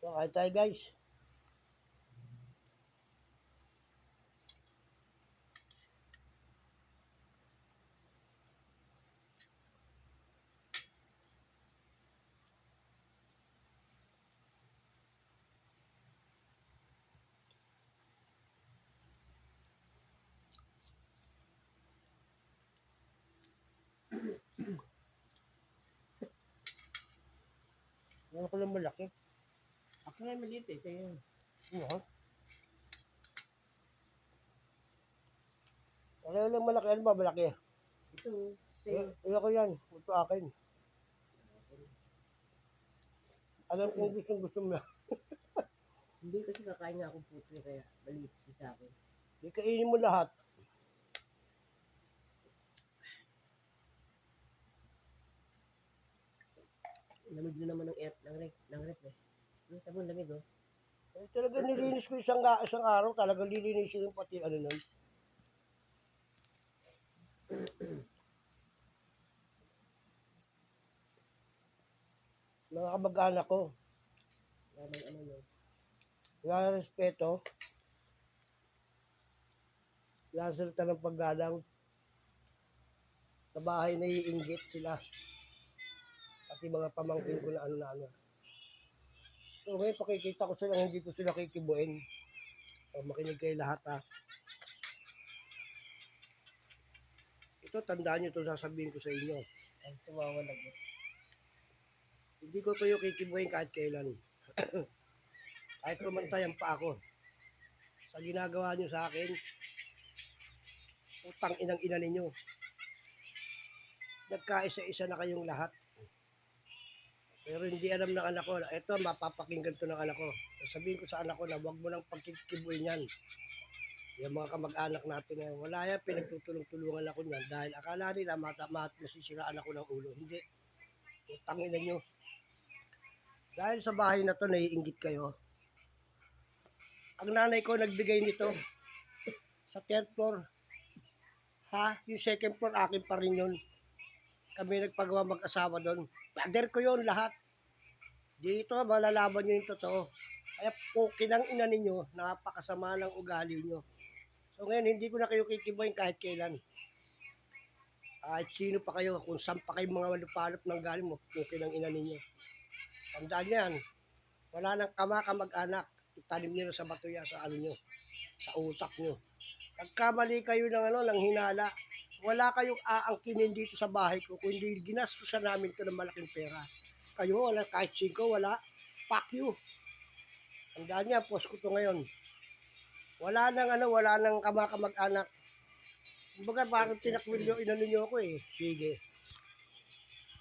So, kain tayo guys. Ano ko lang malaki? Ako nga maliit eh, sa'yo. Ano? Ano lang malaki? Ano ba malaki? Ito, sa'yo. Ayoko yan. Ito akin. Alam kong gusto mo. Hindi kasi kakain nga akong puto kaya maliit siya sa akin. Di kainin mo lahat. Lamig na naman ng rep eh. Tama ang lamig oh. Eh, talaga nilinis ko isang araw. Talagang lilinisin yung pati ano nun. Mga kamag-anak ko. Wala ano no. Wala respeto. Wala salita ng paggalang. Sa bahay naiinggit sila. Pati mga pamangkin ko na ano. So ngayon pakikita ko sila, hindi ko sila kikibuin. So, makinig kayo lahat ha. Ito, tandaan nyo ito, sasabihin ko sa inyo. Ay, tumawalag eh. Hindi ko kayo kikibuin kahit kailan. Kahit pumantayan pa ako. Sa ginagawa nyo sa akin, utang inang ina ninyo. Nagkaisa-isa na kayong lahat. Pero hindi alam ng anak ko, ito mapapakinggan to ng anak ko. Sabihin ko sa anak ko na huwag mo lang pagkikibuin yan. Yung mga kamag-anak natin na wala yan, pinagtutulong-tulungan ako niyan dahil akala nila masisiraan ako ng ulo. Hindi. Utangin na nyo. Dahil sa bahay na to, naiinggit kayo. Ang nanay ko nagbigay nito sa 10th floor. Ha? Yung second floor, akin pa rin yun. Kami nagpagawa mag-asawa doon. Pader ko yun lahat. Dito, malalaman nyo yung totoo. Kaya pukin ang ina ninyo, napakasama ng ugali nyo. So ngayon, hindi ko na kayo kikibuhin kahit kailan. Kahit sino pa kayo, kung saan pa kayo mga walupalop ng galing mo, pukin ang ina ninyo. Tandaan nyo yan, wala nang kamag-anak. Itanim nyo na sa batuya sa ano nyo, sa utak nyo. Nagkamali kayo ng hinala, wala kayong aangkinin dito sa bahay ko, kundi ginastusan namin ito ng malaking pera. Kayo, wala, kahit 5, wala. Fuck you. Tandaan niya, post ko to ngayon. Wala nang kamag-anak. Kumbaga, bakit tinakwil nyo, inano nyo ako eh. Sige.